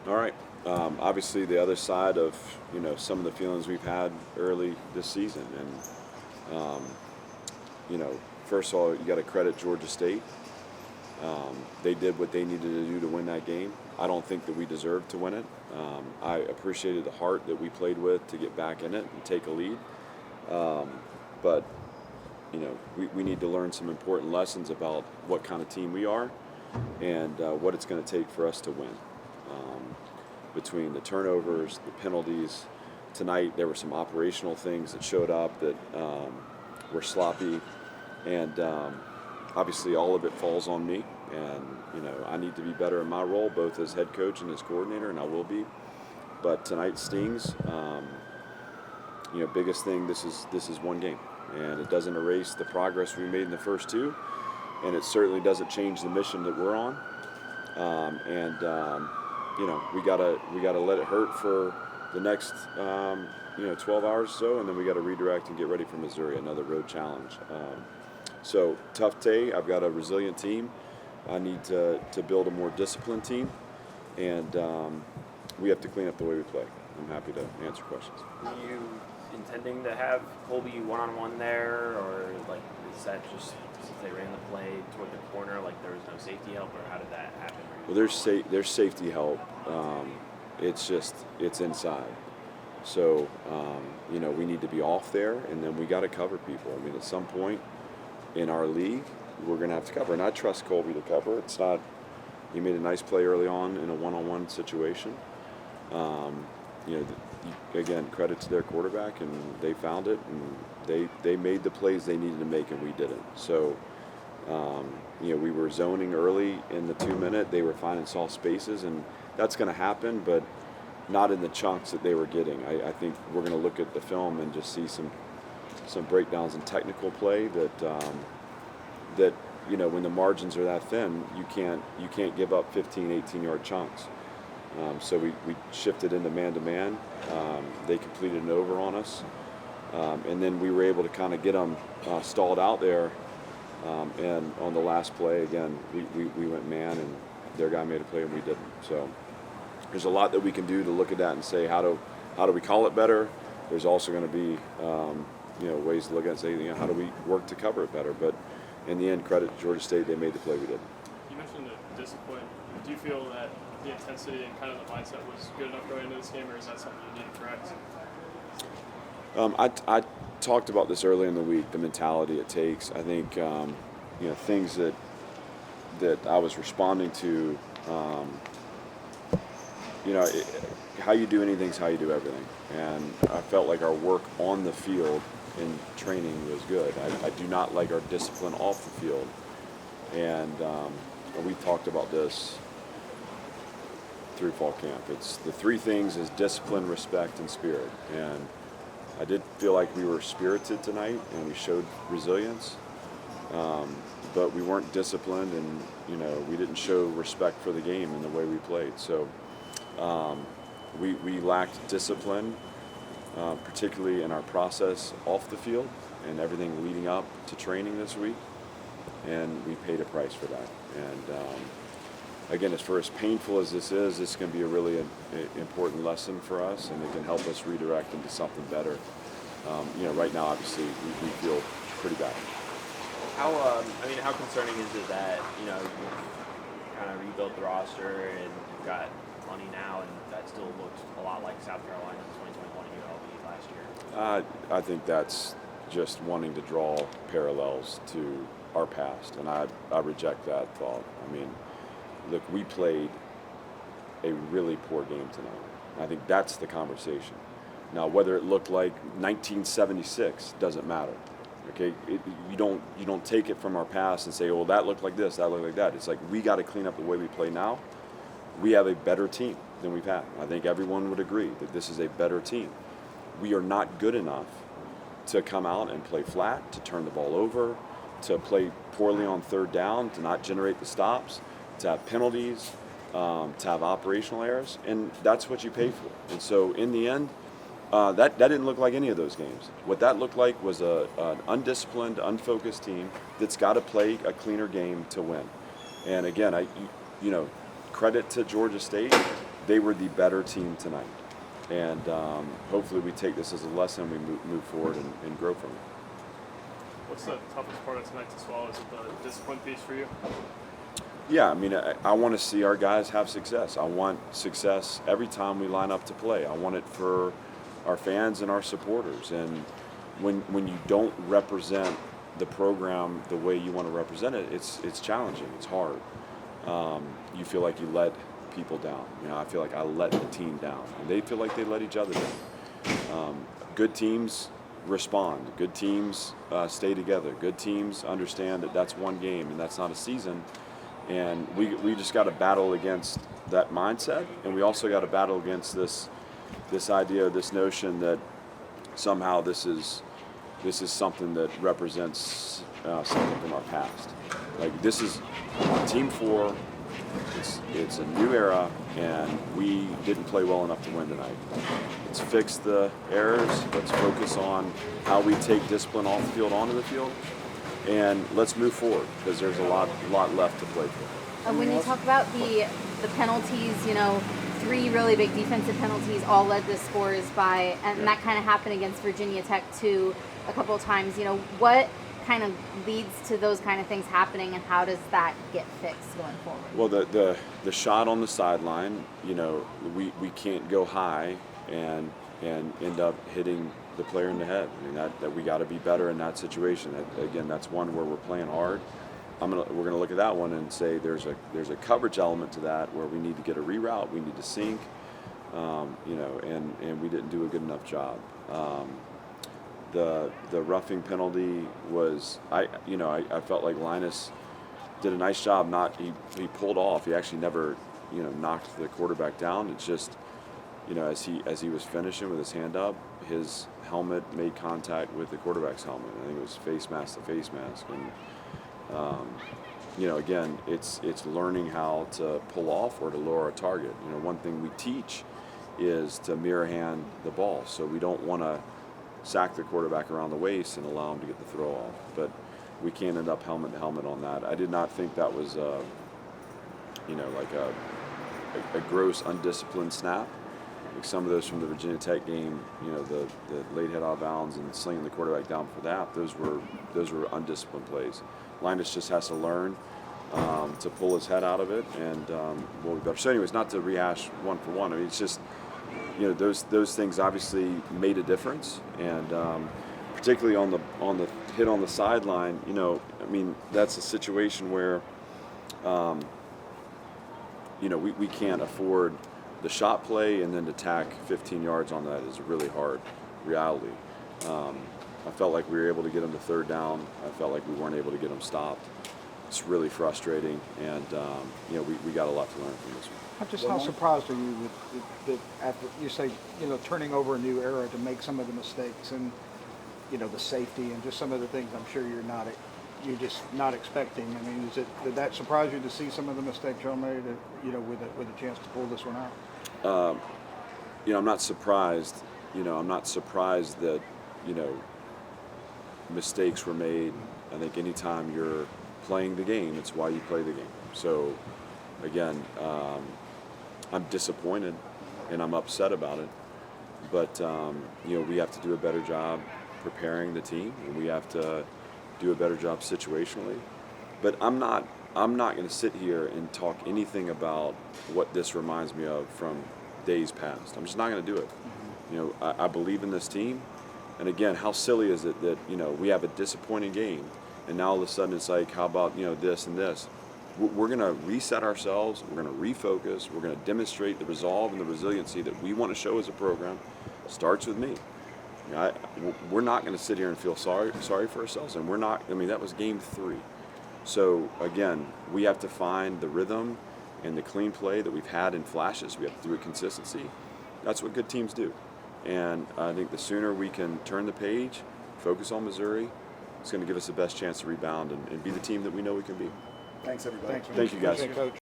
All right. Obviously, the other side of some of the feelings we've had early this season, and you know, first of all, you got to credit Georgia State. They did what they needed to do to win that game. I don't think that we deserved to win it. I appreciated the heart that we played with to get back in it and take a lead. But we need to learn some important lessons about what kind of team we are and what it's going to take for us to win. Between the turnovers, the penalties, tonight there were some operational things that showed up that were sloppy, and obviously all of it falls on me. And I need to be better in my role, both as head coach and as coordinator, and I will be. But tonight stings. Biggest thing. This is one game, and it doesn't erase the progress we made in the first two, and it certainly doesn't change the mission that we're on. We gotta let it hurt for the next 12 hours or so, and then we got to redirect and get ready for Missouri, another road challenge. So tough day. I've got a resilient team. I need to build a more disciplined team, and we have to clean up the way we play. I'm happy to answer questions. Were you intending to have Colby one-on-one there, or is that just since they ran the play toward the corner, there was no safety help, or how did that happen? Well, there's safety help. It's inside. So, we need to be off there, and then we got to cover people. I mean, at some point in our league, we're going to have to cover. And I trust Colby to cover. It's not – he made a nice play early on in a one-on-one situation. Again, credit to their quarterback, and they found it, and they made the plays they needed to make, and we didn't. So, we were zoning early in the 2-minute. They were finding soft spaces, and that's going to happen, but not in the chunks that they were getting. I think we're going to look at the film and just see some breakdowns in technical play that when the margins are that thin, you can't give up 15, 18-yard chunks. So we shifted into man-to-man. They completed an over on us, and then we were able to kind of get them stalled out there. And on the last play, again, we went man, and their guy made a play and we didn't. So there's a lot that we can do to look at that and say, how do we call it better? There's also going to be ways to look at it and say, how do we work to cover it better? But in the end, credit to Georgia State, they made the play we did. You mentioned the discipline. Do you feel that the intensity and kind of the mindset was good enough going into this game, or is that something you need to correct? I talked about this early in the week, the mentality it takes. I think things that I was responding to. How you do anything is how you do everything, and I felt like our work on the field in training was good. I do not like our discipline off the field, and we talked about this through fall camp. It's the three things: is discipline, respect, and spirit. And I did feel like we were spirited tonight, and we showed resilience, but we weren't disciplined, and we didn't show respect for the game in the way we played. So we lacked discipline, particularly in our process off the field and everything leading up to training this week, and we paid a price for that. And again, as painful as this is going to be a really important lesson for us, and it can help us redirect into something better. Right now, obviously, we feel pretty bad. How concerning is it that you've kind of rebuilt the roster and you've got money now, and that still looks a lot like South Carolina in 2021 ULB last year? I think that's just wanting to draw parallels to our past, and I reject that thought. I mean, look, we played a really poor game tonight. I think that's the conversation. Now, whether it looked like 1976 doesn't matter. Okay, you don't take it from our past and say, "Oh, that looked like this, that looked like that." It's like we got to clean up the way we play now. We have a better team than we've had. I think everyone would agree that this is a better team. We are not good enough to come out and play flat, to turn the ball over, to play poorly on third down, to not generate the stops, to have penalties, to have operational errors, and that's what you pay for. And so in the end, that didn't look like any of those games. What that looked like was an undisciplined, unfocused team that's got to play a cleaner game to win. And again, credit to Georgia State. they were the better team tonight. And hopefully we take this as a lesson, we move forward and grow from it. What's the toughest part of tonight to swallow? Is it the discipline piece for you? Yeah, I mean, I want to see our guys have success. I want success every time we line up to play. I want it for our fans and our supporters. And when you don't represent the program the way you want to represent it, it's challenging. It's hard. You feel like you let people down. You know, I feel like I let the team down, and they feel like they let each other down. Good teams respond. Good teams stay together. Good teams understand that that's one game and that's not a season. And we just got to battle against that mindset, and we also got to battle against this idea, this notion that somehow this is something that represents something from our past. Like, this is Team 4. It's a new era, and we didn't play well enough to win tonight. Let's fix the errors. Let's focus on how we take discipline off the field onto the field, and let's move forward, because there's a lot left to play for. When you talk about the penalties, 3 really big defensive penalties all led the scores by, and that kind of happened against Virginia Tech too a couple of times. What kind of leads to those kind of things happening, and how does that get fixed going forward? Well, the shot on the sideline, we can't go high and end up hitting the player in the head. I mean, that we got to be better in that situation. Again, that's one where we're playing hard. We're gonna look at that one and say there's a coverage element to that where we need to get a reroute, we need to sink, and we didn't do a good enough job. The roughing penalty was, I felt like Linus did a nice job. He pulled off. He actually never knocked the quarterback down. It's just as he was finishing with his hand up, his helmet made contact with the quarterback's helmet. I think it was face mask to face mask. And again, it's learning how to pull off or to lower a target. One thing we teach is to mirror hand the ball, so we don't want to sack the quarterback around the waist and allow him to get the throw off. But we can't end up helmet to helmet on that. I did not think that was like a gross undisciplined snap. Like some of those from the Virginia Tech game, the late head out of bounds and slinging the quarterback down for that, those were undisciplined plays. Linus just has to learn to pull his head out of it, and we'll be better. So anyways, not to rehash one for one, I mean, it's just, those things obviously made a difference, and particularly on the hit on the sideline, that's a situation where we can't afford the shot play and then to tack 15 yards on that is a really hard reality. I felt like we were able to get them to third down. I felt like we weren't able to get them stopped. It's really frustrating, and we got a lot to learn from this one. How surprised are you that after you say turning over a new era to make some of the mistakes and the safety and just some of the things I'm sure you're just not expecting? I mean, did that surprise you to see some of the mistakes y'all made? With a chance to pull this one out. I'm not surprised. I'm not surprised that mistakes were made. I think anytime you're playing the game, it's why you play the game. So again, I'm disappointed and I'm upset about it, but we have to do a better job preparing the team, and we have to do a better job situationally. But I'm not going to sit here and talk anything about what this reminds me of from days past. I'm just not going to do it. I believe in this team. And again, how silly is it that, we have a disappointing game, and now all of a sudden it's like, how about, this and this? We're going to reset ourselves. We're going to refocus. We're going to demonstrate the resolve and the resiliency that we want to show as a program. Starts with me. We're not going to sit here and feel sorry for ourselves, and we're not. I mean, that was game 3. So again, we have to find the rhythm and the clean play that we've had in flashes. We have to do it consistency. That's what good teams do. And I think the sooner we can turn the page, focus on Missouri, it's going to give us the best chance to rebound and be the team that we know we can be. Thanks, everybody. Thanks, man. Thank you, guys. Appreciate it, Coach.